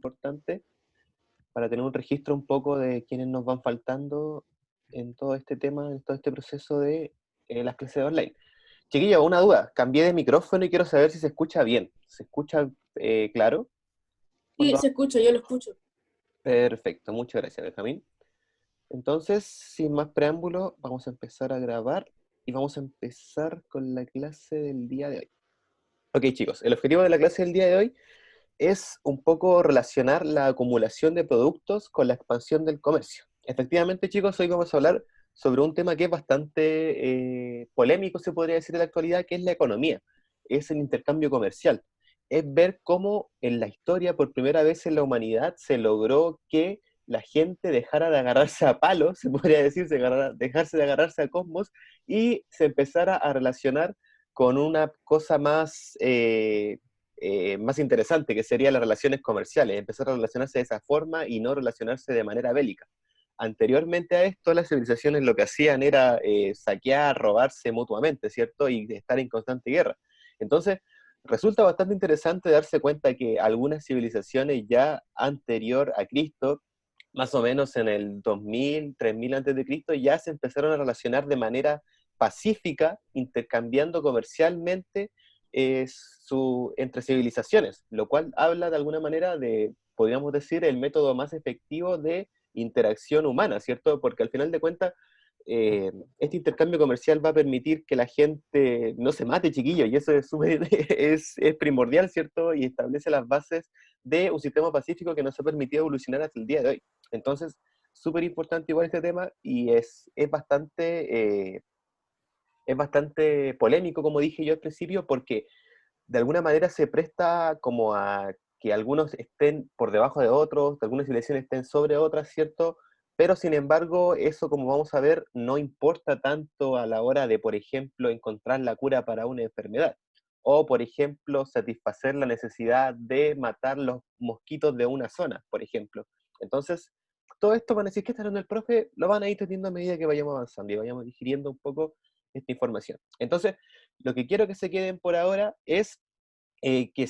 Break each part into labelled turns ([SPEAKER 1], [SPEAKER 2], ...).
[SPEAKER 1] importante para tener un registro un poco de quiénes nos van faltando en todo este tema, en todo este proceso de las clases online. Chiquilla, una duda. Cambié de micrófono y quiero saber si se escucha bien. ¿Se escucha claro?
[SPEAKER 2] Sí,
[SPEAKER 1] Cuando...
[SPEAKER 2] se escucha, yo lo escucho.
[SPEAKER 1] Perfecto, muchas gracias, Benjamín. Entonces, sin más preámbulo, vamos a empezar a grabar y vamos a empezar con la clase del día de hoy. Ok, chicos, el objetivo de la clase del día de hoy es un poco relacionar la acumulación de productos con la expansión del comercio. Efectivamente, chicos, hoy vamos a hablar sobre un tema que es bastante polémico, se podría decir en la actualidad, que es la economía, es el intercambio comercial. Es ver cómo en la historia, por primera vez en la humanidad, se logró que la gente dejara de agarrarse a palos, se podría decir, dejarse de agarrarse a cosmos, y se empezara a relacionar con una cosa más interesante, que serían las relaciones comerciales, empezar a relacionarse de esa forma y no relacionarse de manera bélica. Anteriormente a esto, las civilizaciones lo que hacían era saquear, robarse mutuamente, ¿cierto? Y estar en constante guerra. Entonces, resulta bastante interesante darse cuenta que algunas civilizaciones ya anterior a Cristo, más o menos en el 2000, 3000 antes de Cristo, ya se empezaron a relacionar de manera pacífica, intercambiando comercialmente entre civilizaciones, lo cual habla de alguna manera de, podríamos decir, el método más efectivo de interacción humana, ¿cierto? Porque al final de cuentas, este intercambio comercial va a permitir que la gente no se mate, chiquillo, y eso es primordial, ¿cierto? Y establece las bases de un sistema pacífico que nos ha permitido evolucionar hasta el día de hoy. Entonces, súper importante igual este tema y es bastante polémico, como dije yo al principio, porque de alguna manera se presta como a que algunos estén por debajo de otros, que algunas civilizaciones estén sobre otras, ¿cierto? Pero sin embargo, eso, como vamos a ver, no importa tanto a la hora de, por ejemplo, encontrar la cura para una enfermedad. O, por ejemplo, satisfacer la necesidad de matar los mosquitos de una zona, por ejemplo. Entonces, todo esto van a decir que está hablando el profe, lo van a ir teniendo a medida que vayamos avanzando y vayamos digiriendo un poco esta información. Entonces, lo que quiero que se queden por ahora es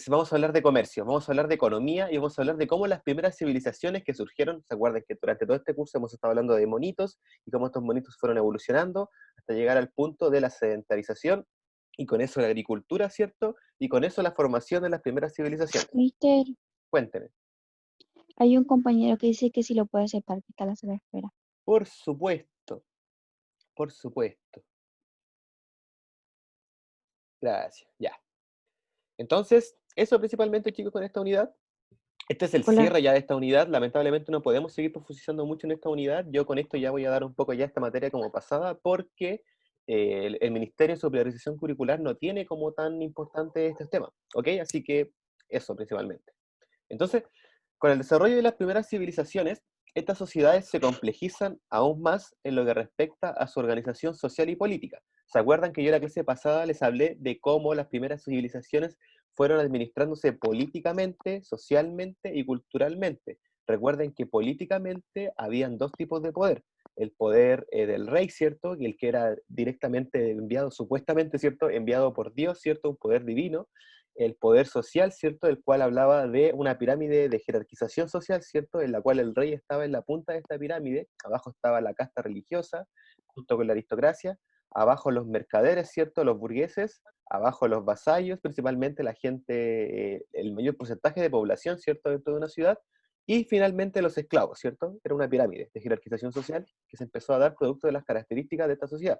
[SPEAKER 1] vamos a hablar de comercio, vamos a hablar de economía y vamos a hablar de cómo las primeras civilizaciones que surgieron, se acuerdan que durante todo este curso hemos estado hablando de monitos y cómo estos monitos fueron evolucionando hasta llegar al punto de la sedentarización y con eso la agricultura, ¿cierto? Y con eso la formación de las primeras civilizaciones.
[SPEAKER 3] Mister,
[SPEAKER 1] Cuénteme.
[SPEAKER 3] hay un compañero que dice que si lo puede aceptar, que está a la sala de espera.
[SPEAKER 1] Por supuesto, por supuesto. Gracias, ya. Entonces, eso principalmente, chicos, con esta unidad. Este es el
[SPEAKER 3] Hola.
[SPEAKER 1] cierre ya de esta unidad. Lamentablemente no podemos seguir profundizando mucho en esta unidad. Yo con esto ya voy a dar un poco ya esta materia como pasada porque el Ministerio de Superiorización Curricular no tiene como tan importante estos temas. ¿Ok? Así que eso principalmente. Entonces, con el desarrollo de las primeras civilizaciones, estas sociedades se complejizan aún más en lo que respecta a su organización social y política. ¿Se acuerdan que yo en la clase pasada les hablé de cómo las primeras civilizaciones fueron administrándose políticamente, socialmente y culturalmente? Recuerden que políticamente habían dos tipos de poder. El poder del rey, ¿cierto? Y el que era directamente enviado, supuestamente, ¿cierto? Enviado por Dios, ¿cierto? Un poder divino. El poder social, ¿cierto? El cual hablaba de una pirámide de jerarquización social, ¿cierto? En la cual el rey estaba en la punta de esta pirámide, abajo estaba la casta religiosa, junto con la aristocracia, abajo los mercaderes, ¿cierto? Los burgueses, abajo los vasallos, principalmente la gente, el mayor porcentaje de población, ¿cierto? Dentro de una ciudad, y finalmente los esclavos, ¿cierto? Era una pirámide de jerarquización social que se empezó a dar producto de las características de esta sociedad.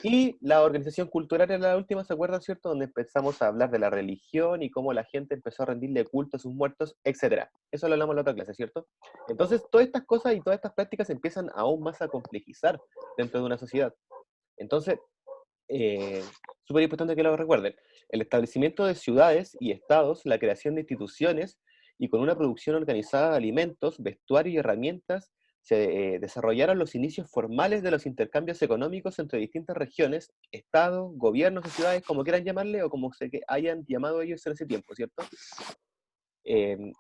[SPEAKER 1] Y la organización cultural era la última, ¿se acuerdan, cierto? Donde empezamos a hablar de la religión y cómo la gente empezó a rendirle culto a sus muertos, etcétera. Eso lo hablamos en la otra clase, ¿cierto? Entonces, todas estas cosas y todas estas prácticas empiezan aún más a complejizar dentro de una sociedad. Entonces, eh, súper importante que lo recuerden. El establecimiento de ciudades y estados, la creación de instituciones y con una producción organizada de alimentos, vestuario y herramientas, se desarrollaron los inicios formales de los intercambios económicos entre distintas regiones, estados, gobiernos o ciudades, como quieran llamarle o como se hayan llamado ellos en ese tiempo, ¿cierto?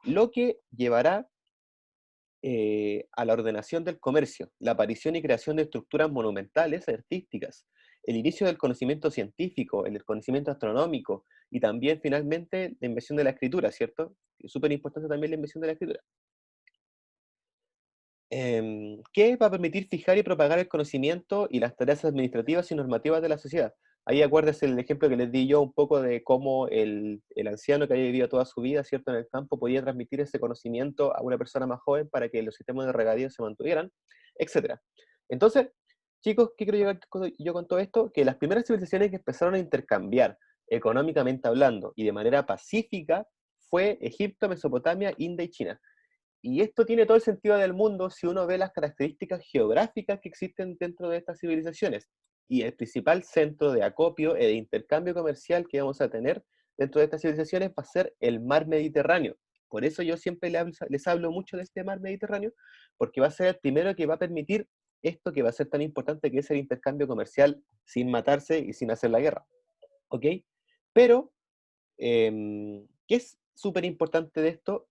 [SPEAKER 1] Lo que llevará a la ordenación del comercio, la aparición y creación de estructuras monumentales artísticas, el inicio del conocimiento científico, el conocimiento astronómico y también finalmente la invención de la escritura, ¿cierto? Es súper importante también la invención de la escritura. Que va a permitir fijar y propagar el conocimiento y las tareas administrativas y normativas de la sociedad. Ahí acuérdese el ejemplo que les di yo un poco de cómo el anciano que había vivido toda su vida, ¿cierto?, en el campo, podía transmitir ese conocimiento a una persona más joven para que los sistemas de regadío se mantuvieran, etcétera. Entonces, chicos, ¿qué quiero llegar yo con todo esto? Que las primeras civilizaciones que empezaron a intercambiar económicamente hablando y de manera pacífica fue Egipto, Mesopotamia, India y China. Y esto tiene todo el sentido del mundo si uno ve las características geográficas que existen dentro de estas civilizaciones. Y el principal centro de acopio y de intercambio comercial que vamos a tener dentro de estas civilizaciones va a ser el mar Mediterráneo. Por eso yo siempre les hablo mucho de este mar Mediterráneo, porque va a ser el primero que va a permitir esto que va a ser tan importante, que es el intercambio comercial sin matarse y sin hacer la guerra. ¿Ok? Pero, ¿qué es súper importante de esto?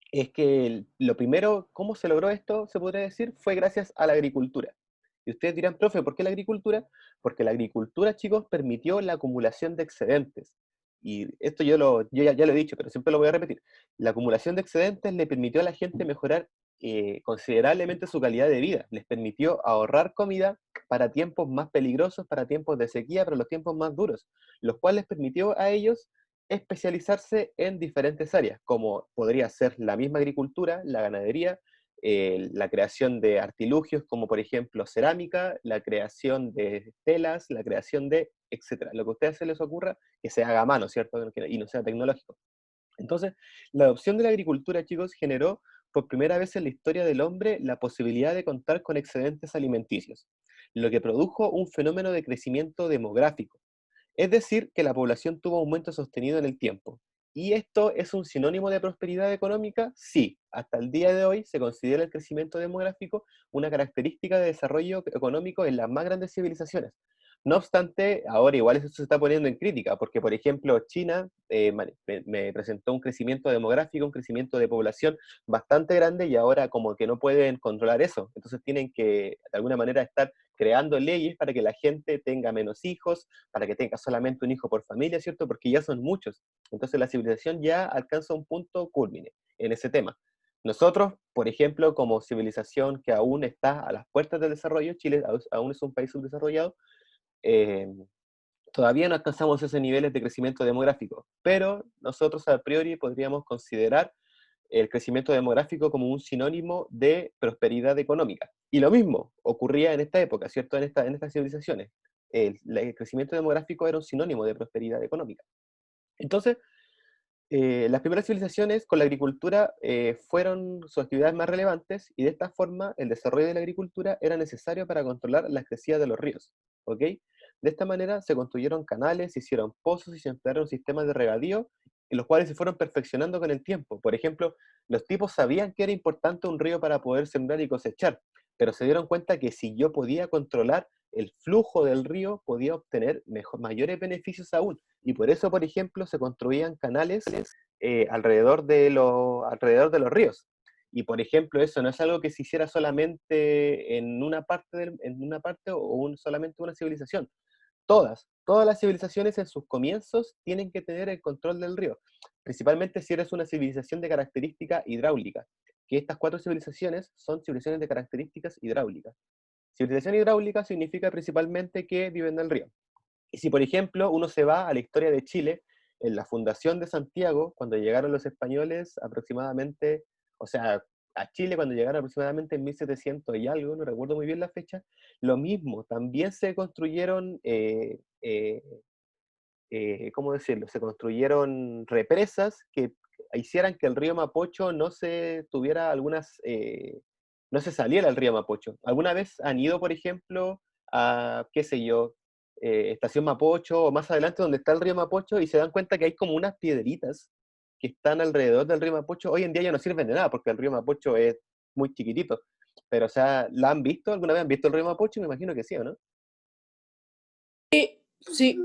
[SPEAKER 1] Es que lo primero, ¿cómo se logró esto? Se podría decir, fue gracias a la agricultura. Y ustedes dirán, profe, ¿por qué la agricultura? Porque la agricultura, chicos, permitió la acumulación de excedentes. Y esto yo ya lo he dicho, pero siempre lo voy a repetir. La acumulación de excedentes le permitió a la gente mejorar considerablemente su calidad de vida. Les permitió ahorrar comida para tiempos más peligrosos, para tiempos de sequía, para los tiempos más duros, los cuales permitió a ellos especializarse en diferentes áreas, como podría ser la misma agricultura, la ganadería, la creación de artilugios como por ejemplo cerámica, la creación de telas, la creación de, etcétera. Lo que a ustedes se les ocurra que se haga a mano, ¿cierto? Y no sea tecnológico. Entonces, la adopción de la agricultura, chicos, generó por primera vez en la historia del hombre la posibilidad de contar con excedentes alimenticios, lo que produjo un fenómeno de crecimiento demográfico, es decir, que la población tuvo aumento sostenido en el tiempo. ¿Y esto es un sinónimo de prosperidad económica? Sí, hasta el día de hoy se considera el crecimiento demográfico una característica de desarrollo económico en las más grandes civilizaciones. No obstante, ahora igual eso se está poniendo en crítica, porque por ejemplo China me presentó un crecimiento demográfico, un crecimiento de población bastante grande y ahora como que no pueden controlar eso. Entonces tienen que de alguna manera estar creando leyes para que la gente tenga menos hijos, para que tenga solamente un hijo por familia, ¿cierto? Porque ya son muchos. Entonces la civilización ya alcanza un punto culmine en ese tema. Nosotros, por ejemplo, como civilización que aún está a las puertas del desarrollo, Chile aún es un país subdesarrollado, eh, todavía no alcanzamos esos niveles de crecimiento demográfico, pero nosotros a priori podríamos considerar el crecimiento demográfico como un sinónimo de prosperidad económica. Y lo mismo ocurría en esta época, ¿cierto? En estas civilizaciones. El crecimiento demográfico era un sinónimo de prosperidad económica. Entonces, las primeras civilizaciones con la agricultura fueron sus actividades más relevantes y de esta forma el desarrollo de la agricultura era necesario para controlar las crecidas de los ríos. ¿Ok? De esta manera se construyeron canales, se hicieron pozos y se emplearon sistemas de regadío, en los cuales se fueron perfeccionando con el tiempo. Por ejemplo, los tipos sabían que era importante un río para poder sembrar y cosechar, pero se dieron cuenta que si yo podía controlar el flujo del río, podía obtener mayores beneficios aún. Y por eso, por ejemplo, se construían canales alrededor de los ríos. Y por ejemplo, eso no es algo que se hiciera solamente en una parte o solamente una civilización. Todas las civilizaciones en sus comienzos tienen que tener el control del río, principalmente si eres una civilización de característica hidráulica, que estas cuatro civilizaciones son civilizaciones de características hidráulicas. Civilización hidráulica significa principalmente que viven del río. Y si, por ejemplo, uno se va a la historia de Chile, en la fundación de Santiago, cuando llegaron los españoles aproximadamente, o sea, a Chile cuando llegaron aproximadamente en 1700 y algo, no recuerdo muy bien la fecha, lo mismo, también se construyeron, ¿cómo decirlo? Se construyeron represas que hicieran que el río Mapocho no se tuviera no se saliera el río Mapocho. ¿Alguna vez han ido, por ejemplo, a, qué sé yo, Estación Mapocho o más adelante donde está el río Mapocho y se dan cuenta que hay como unas piedritas que están alrededor del río Mapocho? Hoy en día ya no sirven de nada porque el río Mapocho es muy chiquitito. Pero, o sea, ¿la han visto? ¿Alguna vez han visto el río Mapocho? Me imagino que sí, ¿o no?
[SPEAKER 2] Sí,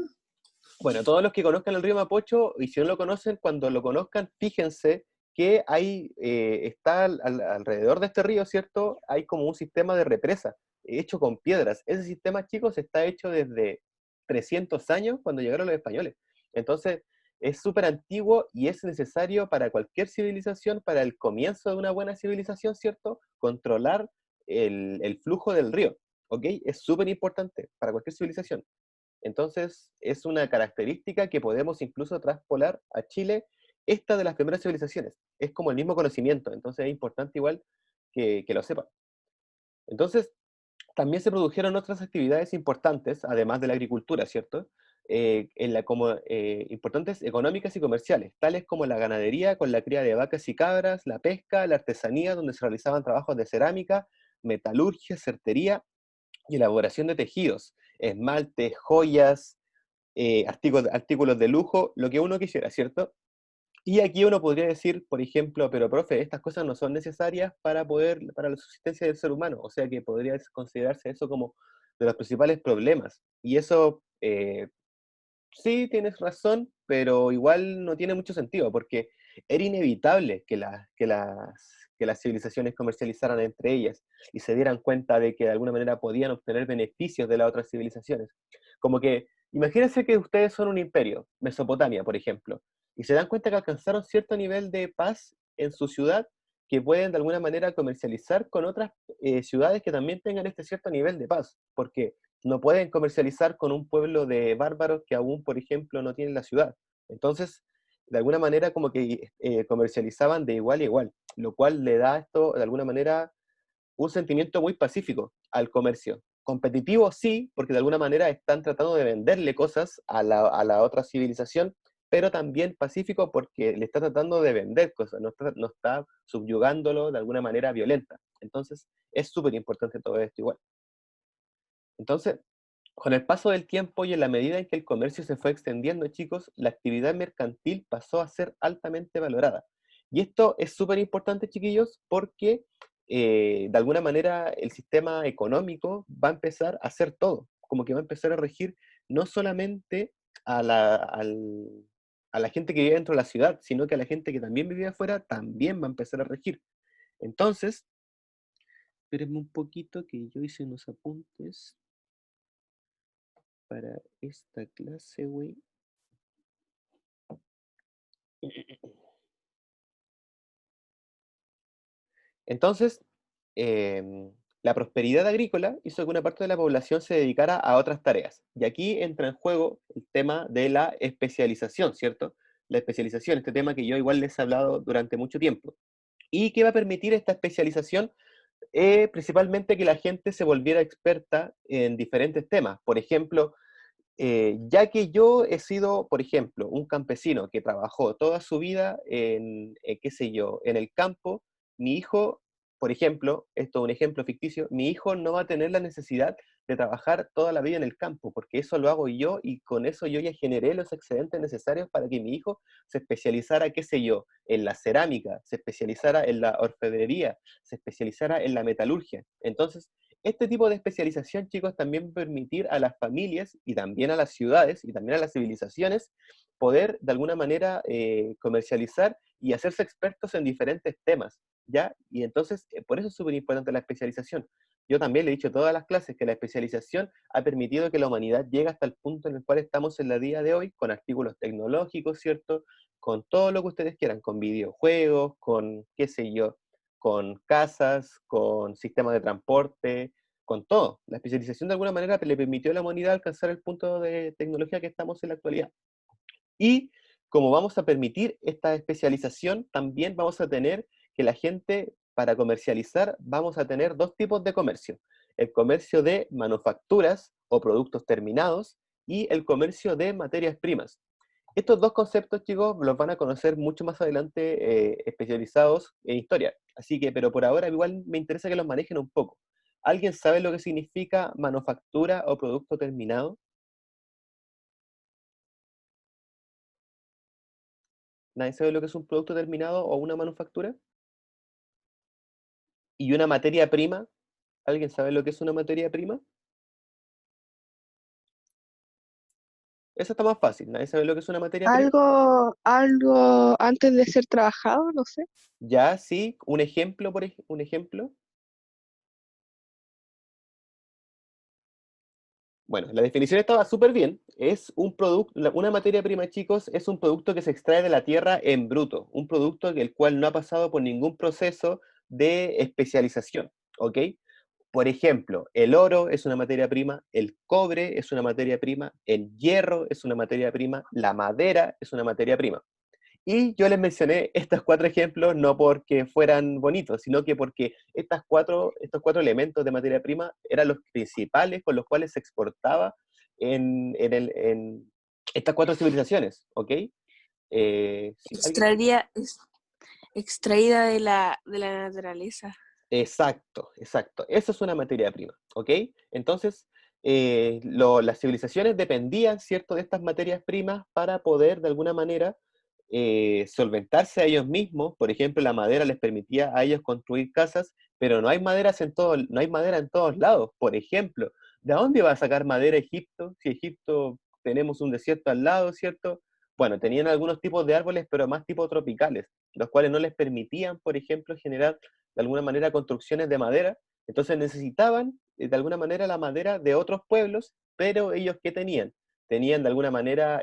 [SPEAKER 1] Bueno, todos los que conozcan el río Mapocho, y si no lo conocen, cuando lo conozcan, fíjense que está alrededor de este río, ¿cierto? Hay como un sistema de represa hecho con piedras. Ese sistema, chicos, está hecho desde 300 años cuando llegaron los españoles. Entonces, Es súper antiguo y es necesario para cualquier civilización, para el comienzo de una buena civilización, ¿cierto? Controlar el flujo del río, ¿ok? Es súper importante para cualquier civilización. Entonces, es una característica que podemos incluso traspolar a Chile, esta de las primeras civilizaciones. Es como el mismo conocimiento, entonces es importante igual que lo sepan. Entonces, también se produjeron otras actividades importantes, además de la agricultura, ¿cierto? Como importantes económicas y comerciales, tales como la ganadería con la cría de vacas y cabras, la pesca, la artesanía, donde se realizaban trabajos de cerámica, metalurgia, certería y elaboración de tejidos, esmaltes, joyas, artículos de lujo, lo que uno quisiera, ¿cierto? Y aquí uno podría decir, por ejemplo, pero profe, estas cosas no son necesarias para la subsistencia del ser humano, o sea que podría considerarse eso como de los principales problemas. Y eso, sí, tienes razón, pero igual no tiene mucho sentido, porque era inevitable que las civilizaciones comercializaran entre ellas y se dieran cuenta de que de alguna manera podían obtener beneficios de las otras civilizaciones. Como que, imagínense que ustedes son un imperio, Mesopotamia, por ejemplo, y se dan cuenta que alcanzaron cierto nivel de paz en su ciudad que pueden de alguna manera comercializar con otras ciudades que también tengan este cierto nivel de paz, porque no pueden comercializar con un pueblo de bárbaros que aún, por ejemplo, no tienen la ciudad. Entonces, de alguna manera como que comercializaban de igual a igual, lo cual le da esto, de alguna manera, un sentimiento muy pacífico al comercio. Competitivo sí, porque de alguna manera están tratando de venderle cosas a la otra civilización, pero también pacífico porque le está tratando de vender cosas, no está subyugándolo de alguna manera violenta. Entonces, es súper importante todo esto igual. Entonces, con el paso del tiempo y en la medida en que el comercio se fue extendiendo, chicos, la actividad mercantil pasó a ser altamente valorada. Y esto es súper importante, chiquillos, porque de alguna manera el sistema económico va a empezar a hacer todo, como que va a empezar a regir no solamente a la gente que vive dentro de la ciudad, sino que a la gente que también vive afuera también va a empezar a regir. Entonces, espérenme un poquito que yo hice unos apuntes para esta clase, güey. Entonces, la prosperidad agrícola hizo que una parte de la población se dedicara a otras tareas. Y aquí entra en juego el tema de la especialización, ¿cierto? La especialización, este tema que yo igual les he hablado durante mucho tiempo. ¿Y qué va a permitir esta especialización? Principalmente que la gente se volviera experta en diferentes temas. Por ejemplo, ya que yo he sido, por ejemplo, un campesino que trabajó toda su vida en, qué sé yo, en el campo, mi hijo, por ejemplo, esto es un ejemplo ficticio, mi hijo no va a tener la necesidad de trabajar toda la vida en el campo, porque eso lo hago yo y con eso yo ya generé los excedentes necesarios para que mi hijo se especializara, qué sé yo, en la cerámica, se especializara en la orfebrería, se especializara en la metalurgia. Entonces, este tipo de especialización, chicos, también va a permitir a las familias y también a las ciudades y también a las civilizaciones poder de alguna manera comercializar y hacerse expertos en diferentes temas, ¿ya? Y entonces, por eso es súper importante la especialización. Yo también le he dicho a todas las clases que la especialización ha permitido que la humanidad llegue hasta el punto en el cual estamos en la día de hoy, con artículos tecnológicos, ¿cierto? Con todo lo que ustedes quieran, con videojuegos, con, qué sé yo, con casas, con sistemas de transporte, con todo. La especialización de alguna manera le permitió a la humanidad alcanzar el punto de tecnología que estamos en la actualidad. Y como vamos a permitir esta especialización, también vamos a tener que la gente, para comercializar, vamos a tener dos tipos de comercio. El comercio de manufacturas o productos terminados y el comercio de materias primas. Estos dos conceptos, chicos, los van a conocer mucho más adelante especializados en historia. Así que, pero por ahora igual me interesa que los manejen un poco. ¿Alguien sabe lo que significa manufactura o producto terminado? ¿Nadie sabe lo que es un producto terminado o una manufactura? ¿Y una materia prima? ¿Alguien sabe lo que es una materia prima? Esa está más fácil. ¿Nadie sabe lo que es una materia prima?
[SPEAKER 2] Algo antes de ser trabajado, no sé.
[SPEAKER 1] Ya, sí. Un ejemplo, un ejemplo. Bueno, la definición estaba súper bien. Es un producto, una materia prima, chicos, es un producto que se extrae de la tierra en bruto, un producto el cual no ha pasado por ningún proceso de especialización, ¿ok? Por ejemplo, el oro es una materia prima, el cobre es una materia prima, el hierro es una materia prima, la madera es una materia prima. Y yo les mencioné estos 4 ejemplos no porque fueran bonitos, sino que porque estos cuatro elementos de materia prima eran los principales con los cuales se exportaba en estas 4 civilizaciones, ¿ok? Si alguien...
[SPEAKER 4] Extraída de la naturaleza.
[SPEAKER 1] Exacto, exacto. Eso es una materia prima, ¿ok? Entonces, las civilizaciones dependían, ¿cierto?, de estas materias primas para poder, de alguna manera, solventarse a ellos mismos. Por ejemplo, la madera les permitía a ellos construir casas, pero no hay madera en todos lados. Por ejemplo, ¿de dónde va a sacar madera Egipto? Si Egipto tenemos un desierto al lado, ¿cierto? Bueno, tenían algunos tipos de árboles, pero más tipo tropicales, los cuales no les permitían, por ejemplo, generar de alguna manera construcciones de madera, entonces necesitaban de alguna manera la madera de otros pueblos, pero ellos ¿qué tenían? Tenían de alguna manera,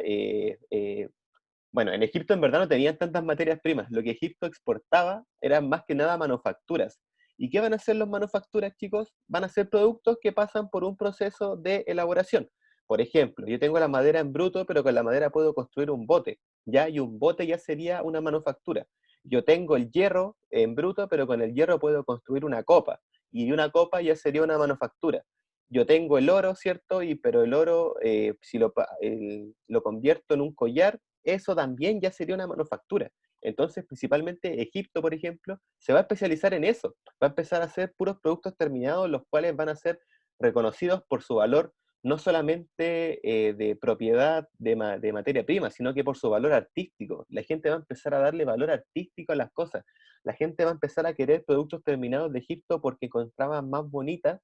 [SPEAKER 1] bueno, en Egipto en verdad no tenían tantas materias primas, lo que Egipto exportaba eran más que nada manufacturas. ¿Y qué van a hacer los manufacturas, chicos? Van a ser productos que pasan por un proceso de elaboración. Por ejemplo, yo tengo la madera en bruto, pero con la madera puedo construir un bote, ¿ya? Y un bote ya sería una manufactura. Yo tengo el hierro en bruto, pero con el hierro puedo construir una copa, y una copa ya sería una manufactura. Yo tengo el oro, ¿cierto? Pero el oro, si lo convierto en un collar, eso también ya sería una manufactura. Entonces, principalmente Egipto, por ejemplo, se va a especializar en eso. Va a empezar a hacer puros productos terminados, los cuales van a ser reconocidos por su valor, no solamente de propiedad de materia prima, sino que por su valor artístico. La gente va a empezar a darle valor artístico a las cosas. La gente va a empezar a querer productos terminados de Egipto porque encontraban más bonitas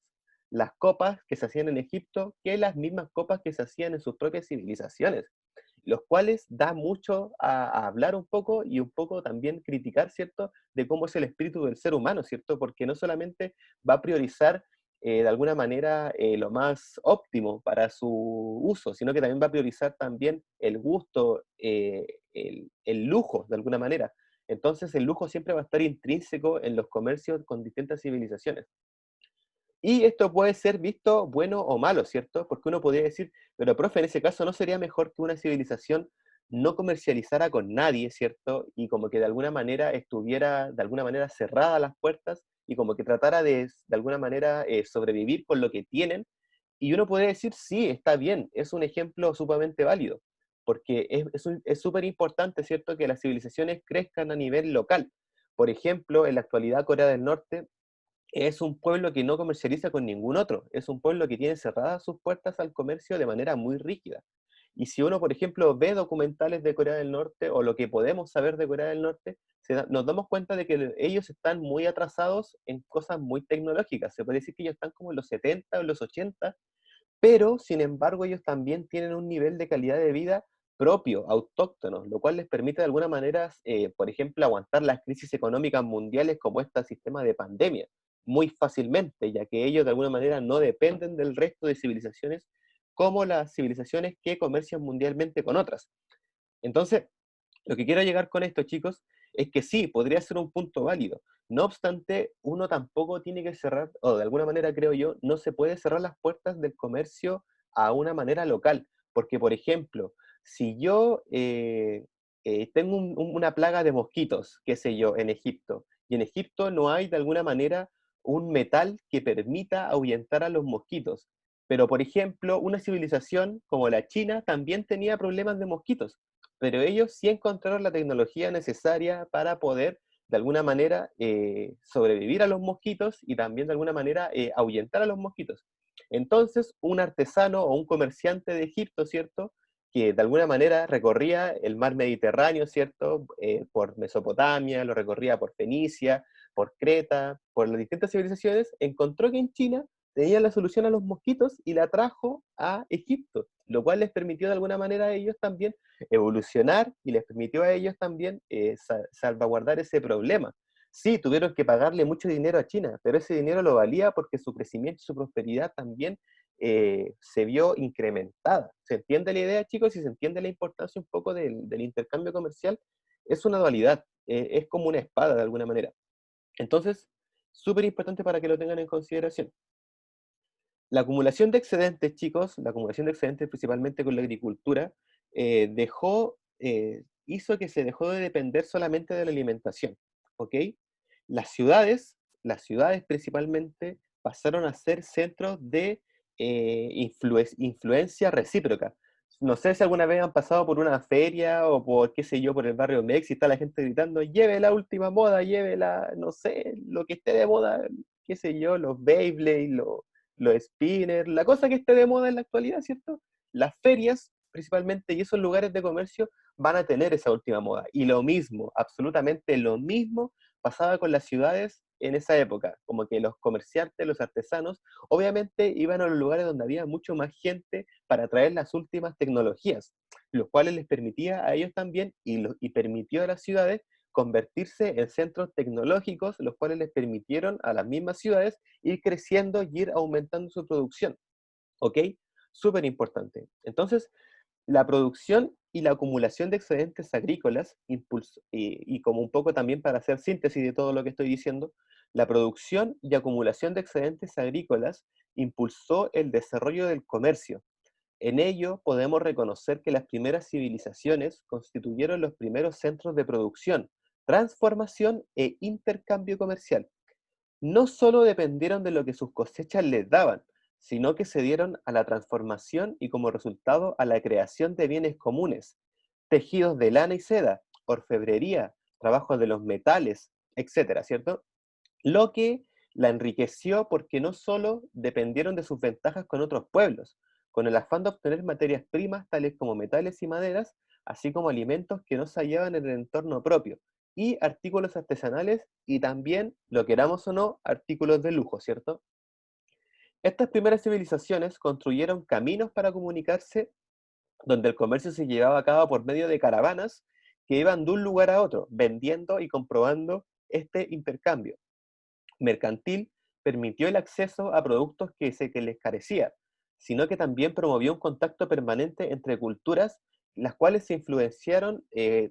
[SPEAKER 1] las copas que se hacían en Egipto que las mismas copas que se hacían en sus propias civilizaciones, los cuales da mucho a hablar un poco y un poco también criticar, ¿cierto?, de cómo es el espíritu del ser humano, ¿cierto? Porque no solamente va a priorizar de alguna manera lo más óptimo para su uso, sino que también va a priorizar también el gusto, el lujo, de alguna manera. Entonces el lujo siempre va a estar intrínseco en los comercios con distintas civilizaciones. Y esto puede ser visto bueno o malo, ¿cierto? Porque uno podría decir, pero profe, en ese caso, ¿no sería mejor que una civilización no comercializara con nadie, ¿cierto? Y como que de alguna manera estuviera, de alguna manera, cerrada las puertas y como que tratara de alguna manera, sobrevivir con lo que tienen. Y uno podría decir, sí, está bien, es un ejemplo sumamente válido, porque es súper importante, ¿cierto?, que las civilizaciones crezcan a nivel local. Por ejemplo, en la actualidad Corea del Norte es un pueblo que no comercializa con ningún otro, es un pueblo que tiene cerradas sus puertas al comercio de manera muy rígida. Y si uno, por ejemplo, ve documentales de Corea del Norte o lo que podemos saber de Corea del Norte, nos damos cuenta de que ellos están muy atrasados en cosas muy tecnológicas. Se puede decir que ellos están como en los 70 o en los 80, pero sin embargo ellos también tienen un nivel de calidad de vida propio, autóctono, lo cual les permite de alguna manera, por ejemplo, aguantar las crisis económicas mundiales como este sistema de pandemia muy fácilmente, ya que ellos de alguna manera no dependen del resto de civilizaciones como las civilizaciones que comercian mundialmente con otras. Entonces, lo que quiero llegar con esto, chicos, es que sí, podría ser un punto válido. No obstante, uno tampoco tiene que cerrar, o de alguna manera creo yo, no se puede cerrar las puertas del comercio a una manera local. Porque, por ejemplo, si yo tengo una plaga de mosquitos, qué sé yo, en Egipto, y en Egipto no hay de alguna manera un metal que permita ahuyentar a los mosquitos. Pero, por ejemplo, una civilización como la China también tenía problemas de mosquitos, pero ellos sí encontraron la tecnología necesaria para poder, de alguna manera, sobrevivir a los mosquitos y también, de alguna manera, ahuyentar a los mosquitos. Entonces, un artesano o un comerciante de Egipto, ¿cierto?, que de alguna manera recorría el mar Mediterráneo, ¿cierto?, por Mesopotamia, lo recorría por Fenicia, por Creta, por las distintas civilizaciones, encontró que en China tenía la solución a los mosquitos y la trajo a Egipto, lo cual les permitió de alguna manera a ellos también evolucionar y les permitió a ellos también salvaguardar ese problema. Sí, tuvieron que pagarle mucho dinero a China, pero ese dinero lo valía porque su crecimiento y su prosperidad también se vio incrementada. ¿Se entiende la idea, chicos? Y se entiende la importancia un poco del intercambio comercial. Es una dualidad, es como una espada de alguna manera. Entonces, súper importante para que lo tengan en consideración. La acumulación de excedentes, chicos, la acumulación de excedentes principalmente con la agricultura, hizo que se dejó de depender solamente de la alimentación, ¿ok? Las ciudades principalmente pasaron a ser centros de influencia recíproca. No sé si alguna vez han pasado por una feria o por, qué sé yo, por el barrio Mex y está la gente gritando, lleve la última moda, lleve la, no sé, lo que esté de moda, qué sé yo, los Beyblade, los spinners, la cosa que esté de moda en la actualidad, ¿cierto? Las ferias, principalmente, y esos lugares de comercio van a tener esa última moda. Y lo mismo, absolutamente lo mismo, pasaba con las ciudades en esa época. Como que los comerciantes, los artesanos, obviamente iban a los lugares donde había mucho más gente para traer las últimas tecnologías, lo cual les permitía a ellos también y permitió a las ciudades convertirse en centros tecnológicos, los cuales les permitieron a las mismas ciudades ir creciendo y ir aumentando su producción. ¿Ok? Súper importante. Entonces, la producción y la acumulación de excedentes agrícolas, y como un poco también para hacer síntesis de todo lo que estoy diciendo, la producción y acumulación de excedentes agrícolas impulsó el desarrollo del comercio. En ello podemos reconocer que las primeras civilizaciones constituyeron los primeros centros de producción, transformación e intercambio comercial. No solo dependieron de lo que sus cosechas les daban, sino que se dieron a la transformación y como resultado a la creación de bienes comunes, tejidos de lana y seda, orfebrería, trabajos de los metales, etcétera, ¿cierto? Lo que la enriqueció porque no solo dependieron de sus ventajas con otros pueblos, con el afán de obtener materias primas tales como metales y maderas, así como alimentos que no se hallaban en el entorno propio, y artículos artesanales y también, lo queramos o no, artículos de lujo, ¿cierto? Estas primeras civilizaciones construyeron caminos para comunicarse donde el comercio se llevaba a cabo por medio de caravanas que iban de un lugar a otro, vendiendo y comprobando este intercambio mercantil permitió el acceso a productos que les carecía, sino que también promovió un contacto permanente entre culturas, las cuales se influenciaron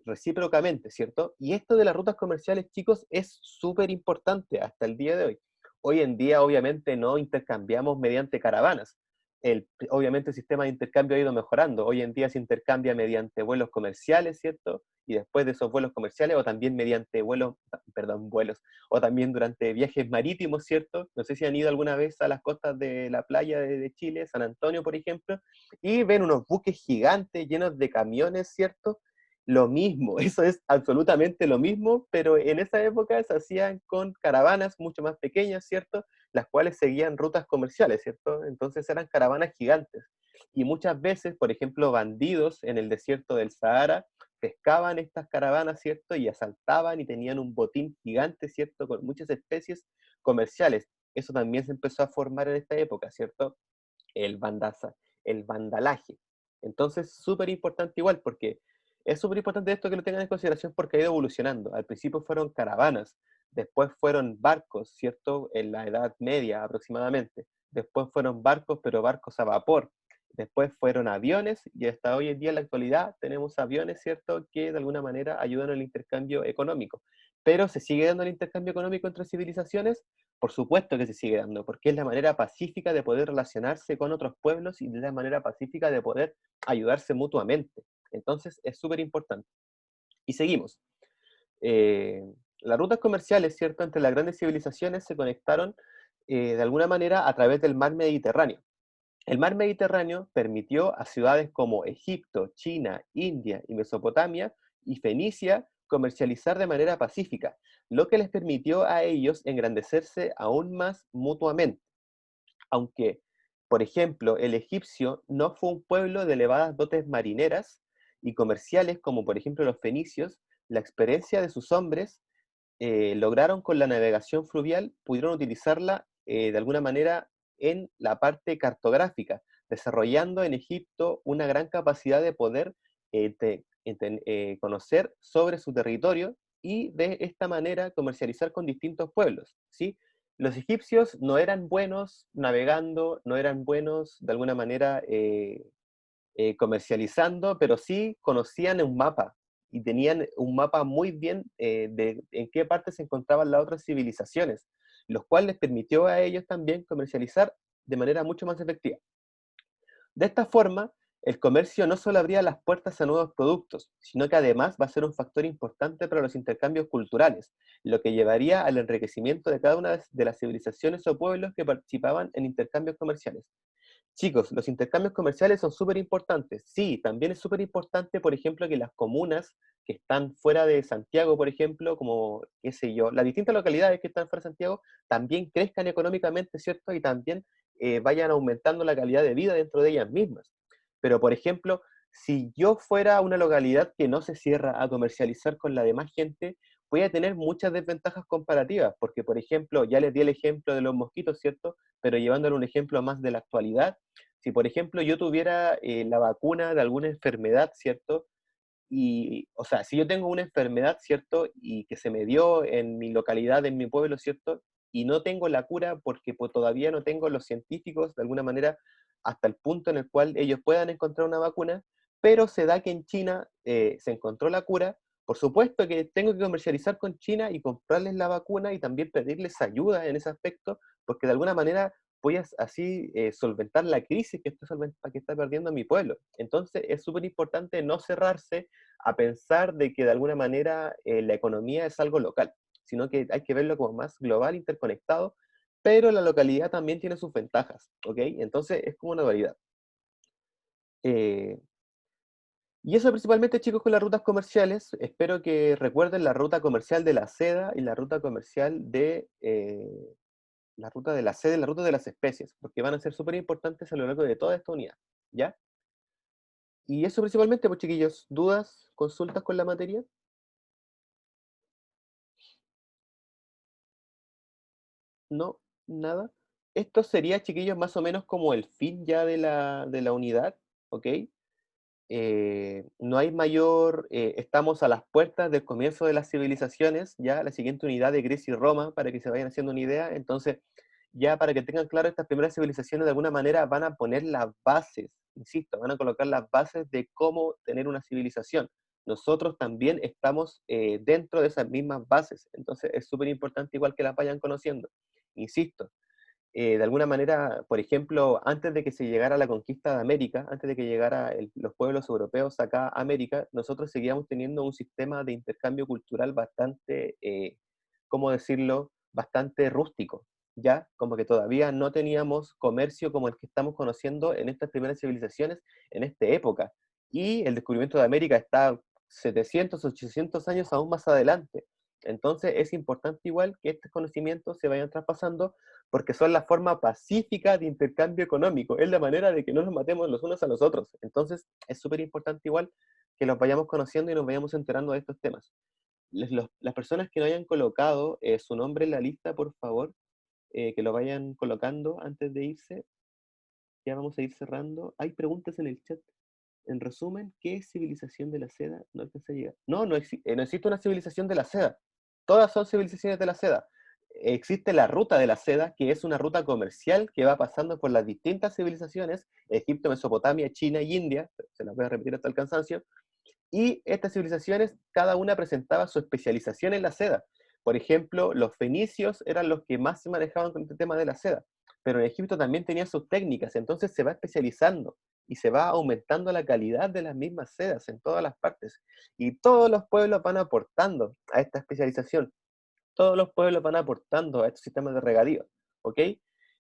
[SPEAKER 1] recíprocamente, ¿cierto? Y esto de las rutas comerciales, chicos, es súper importante hasta el día de hoy. Hoy en día, obviamente, no intercambiamos mediante caravanas. Obviamente el sistema de intercambio ha ido mejorando. Hoy en día se intercambia mediante vuelos comerciales, ¿cierto? Y después de esos vuelos comerciales, o también mediante vuelos, o también durante viajes marítimos, ¿cierto? No sé si han ido alguna vez a las costas de la playa de Chile, San Antonio, por ejemplo, y ven unos buques gigantes llenos de camiones, ¿cierto? Lo mismo, eso es absolutamente lo mismo, pero en esa época se hacían con caravanas mucho más pequeñas, ¿cierto? Las cuales seguían rutas comerciales, ¿cierto? Entonces eran caravanas gigantes. Y muchas veces, por ejemplo, bandidos en el desierto del Sahara pescaban estas caravanas, ¿cierto? Y asaltaban y tenían un botín gigante, ¿cierto? Con muchas especies comerciales. Eso también se empezó a formar en esta época, ¿cierto? El bandaza, el vandalaje. Entonces, súper importante igual, porque es súper importante esto que lo tengan en consideración porque ha ido evolucionando. Al principio fueron caravanas, después fueron barcos, ¿cierto? En la Edad Media aproximadamente. Después fueron barcos, pero barcos a vapor. Después fueron aviones y hasta hoy en día, en la actualidad, tenemos aviones, ¿cierto? Que de alguna manera ayudan al intercambio económico. Pero ¿se sigue dando el intercambio económico entre civilizaciones? Por supuesto que se sigue dando, porque es la manera pacífica de poder relacionarse con otros pueblos y es la manera pacífica de poder ayudarse mutuamente. Entonces es súper importante. Y seguimos. Eh, las rutas comerciales, ¿cierto?, entre las grandes civilizaciones se conectaron de alguna manera a través del mar Mediterráneo. El mar Mediterráneo permitió a ciudades como Egipto, China, India y Mesopotamia y Fenicia comercializar de manera pacífica, lo que les permitió a ellos engrandecerse aún más mutuamente. Aunque, por ejemplo, el egipcio no fue un pueblo de elevadas dotes marineras y comerciales como por ejemplo los fenicios, la experiencia de sus hombres lograron con la navegación fluvial, pudieron utilizarla de alguna manera en la parte cartográfica, desarrollando en Egipto una gran capacidad de poder conocer sobre su territorio y de esta manera comercializar con distintos pueblos, ¿sí? los egipcios no eran buenos navegando, no eran buenos de alguna manera comercializando, pero sí conocían un mapa y tenían un mapa muy bien de en qué parte se encontraban las otras civilizaciones, los cuales les permitió a ellos también comercializar de manera mucho más efectiva. De esta forma, el comercio no solo abría las puertas a nuevos productos, sino que además va a ser un factor importante para los intercambios culturales, lo que llevaría al enriquecimiento de cada una de las civilizaciones o pueblos que participaban en intercambios comerciales. Chicos, los intercambios comerciales son súper importantes. Sí, también es súper importante, por ejemplo, que las comunas que están fuera de Santiago, por ejemplo, como, qué sé yo, las distintas localidades que están fuera de Santiago, también crezcan económicamente, ¿cierto? Y también vayan aumentando la calidad de vida dentro de ellas mismas. Pero, por ejemplo, si yo fuera una localidad que no se cierra a comercializar con la demás gente, voy a tener muchas desventajas comparativas, porque, por ejemplo, ya les di el ejemplo de los mosquitos, ¿cierto? Pero llevándolo a un ejemplo más de la actualidad, si por ejemplo yo tuviera la vacuna de alguna enfermedad, ¿cierto? Y, o sea, si yo tengo una enfermedad, ¿cierto? Y que se me dio en mi localidad, en mi pueblo, ¿cierto? Y no tengo la cura porque pues, todavía no tengo los científicos, de alguna manera, hasta el punto en el cual ellos puedan encontrar una vacuna, pero se da que en China se encontró la cura. Por supuesto que tengo que comercializar con China y comprarles la vacuna y también pedirles ayuda en ese aspecto, porque de alguna manera voy a así solventar la crisis que está perdiendo mi pueblo. Entonces es súper importante no cerrarse a pensar de que de alguna manera la economía es algo local, sino que hay que verlo como más global, interconectado, pero la localidad también tiene sus ventajas, ¿ok? Entonces es como una dualidad. Eh, y eso principalmente, chicos, con las rutas comerciales. Espero que recuerden la ruta comercial de la seda y la ruta comercial de la ruta de la seda y la ruta de las especies, porque van a ser súper importantes a lo largo de toda esta unidad, ¿ya? Y eso principalmente, pues chiquillos, ¿dudas, consultas con la materia? No, nada. Esto sería, chiquillos, más o menos como el fin ya de la unidad, ¿ok? No hay mayor, estamos a las puertas del comienzo de las civilizaciones, ya la siguiente unidad de Grecia y Roma, para que se vayan haciendo una idea. Entonces, ya para que tengan claro, estas primeras civilizaciones de alguna manera van a poner las bases, insisto, van a colocar las bases de cómo tener una civilización. Nosotros también estamos dentro de esas mismas bases, entonces es súper importante igual que las vayan conociendo. Insisto, de alguna manera, por ejemplo, antes de que se llegara a la conquista de América, antes de que llegara los pueblos europeos acá a América, nosotros seguíamos teniendo un sistema de intercambio cultural bastante, ¿cómo decirlo?, bastante rústico, ¿ya? Como que todavía no teníamos comercio como el que estamos conociendo en estas primeras civilizaciones en esta época. Y el descubrimiento de América está 700, 800 años aún más adelante. Entonces es importante igual que estos conocimientos se vayan traspasando porque son la forma pacífica de intercambio económico, es la manera de que no nos matemos los unos a los otros. Entonces, es súper importante igual que los vayamos conociendo y nos vayamos enterando de estos temas. Las personas que no hayan colocado su nombre en la lista, por favor, que lo vayan colocando antes de irse. Ya vamos a ir cerrando. Hay preguntas en el chat. En resumen, ¿qué es civilización de la seda? No alcancé a llegar. No, no existe una civilización de la seda. Todas son civilizaciones de la seda. Existe la ruta de la seda, que es una ruta comercial que va pasando por las distintas civilizaciones, Egipto, Mesopotamia, China y India, se las voy a repetir hasta el cansancio, y estas civilizaciones, cada una presentaba su especialización en la seda. Por ejemplo, los fenicios eran los que más se manejaban con este tema de la seda, pero en Egipto también tenía sus técnicas, entonces se va especializando y se va aumentando la calidad de las mismas sedas en todas las partes. Y todos los pueblos van aportando a esta especialización, todos los pueblos van aportando a estos sistemas de regadío, ¿ok?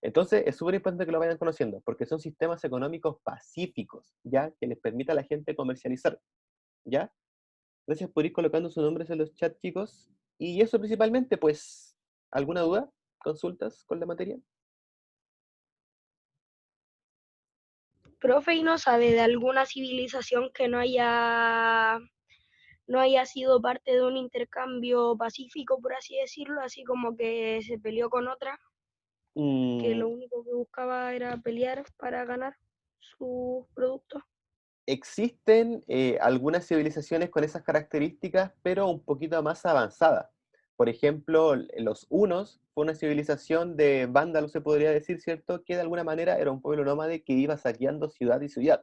[SPEAKER 1] Entonces es súper importante que lo vayan conociendo, porque son sistemas económicos pacíficos, ¿ya? Que les permite a la gente comercializar, ¿ya? Gracias por ir colocando sus nombres en los chats, chicos. Y eso principalmente, pues, ¿alguna duda? ¿Consultas con la materia?
[SPEAKER 5] Profe, ¿y no sabe de alguna civilización que no haya sido parte de un intercambio pacífico, por así decirlo, así como que se peleó con otra, que lo
[SPEAKER 1] Mm,
[SPEAKER 5] único que buscaba era pelear para ganar sus productos?
[SPEAKER 1] existen algunas civilizaciones con esas características, pero un poquito más avanzadas. Por ejemplo, los hunos fue una civilización de vándalos, se podría decir, ¿cierto? Que de alguna manera era un pueblo nómade que iba saqueando ciudad y ciudad.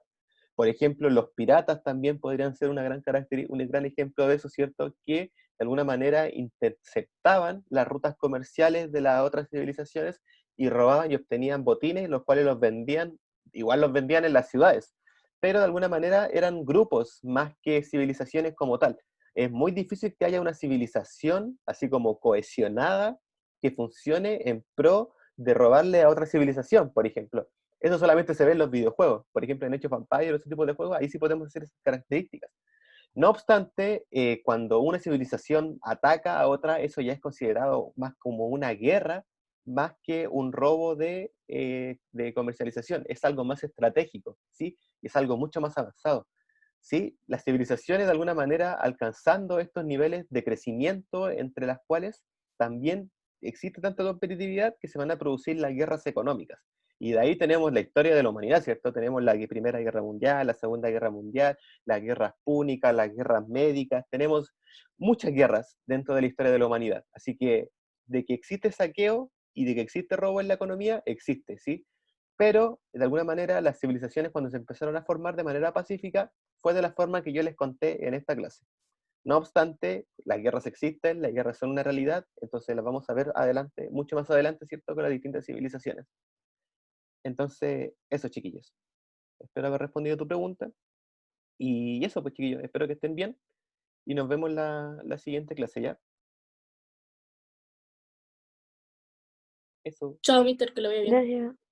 [SPEAKER 1] Por ejemplo, los piratas también podrían ser una gran un gran ejemplo de eso, ¿cierto? Que de alguna manera interceptaban las rutas comerciales de las otras civilizaciones y robaban y obtenían botines, los cuales los vendían, igual los vendían en las ciudades, pero de alguna manera eran grupos más que civilizaciones como tal. Es muy difícil que haya una civilización así como cohesionada que funcione en pro de robarle a otra civilización, por ejemplo. Eso solamente se ve en los videojuegos. Por ejemplo, en Age of Empires, ese tipo de juegos, ahí sí podemos hacer esas características. No obstante, cuando una civilización ataca a otra, eso ya es considerado más como una guerra, más que un robo de comercialización. Es algo más estratégico, ¿sí? Es algo mucho más avanzado. ¿Sí? Las civilizaciones, de alguna manera, alcanzando estos niveles de crecimiento, entre las cuales también existe tanta competitividad que se van a producir las guerras económicas. Y de ahí tenemos la historia de la humanidad, ¿cierto? Tenemos la Primera Guerra Mundial, la Segunda Guerra Mundial, las guerras púnicas, las guerras médicas, tenemos muchas guerras dentro de la historia de la humanidad. Así que de que existe saqueo y de que existe robo en la economía, existe, ¿sí? Pero, de alguna manera, las civilizaciones cuando se empezaron a formar de manera pacífica, fue de la forma que yo les conté en esta clase. No obstante, las guerras existen, las guerras son una realidad, entonces las vamos a ver adelante, mucho más adelante, ¿cierto?, con las distintas civilizaciones. Entonces, eso, chiquillos. Espero haber respondido a tu pregunta. Y eso, pues, chiquillos, espero que estén bien. Y nos vemos la siguiente clase, ¿ya? Eso.
[SPEAKER 6] Chao, mister, que lo vea bien.
[SPEAKER 5] Gracias.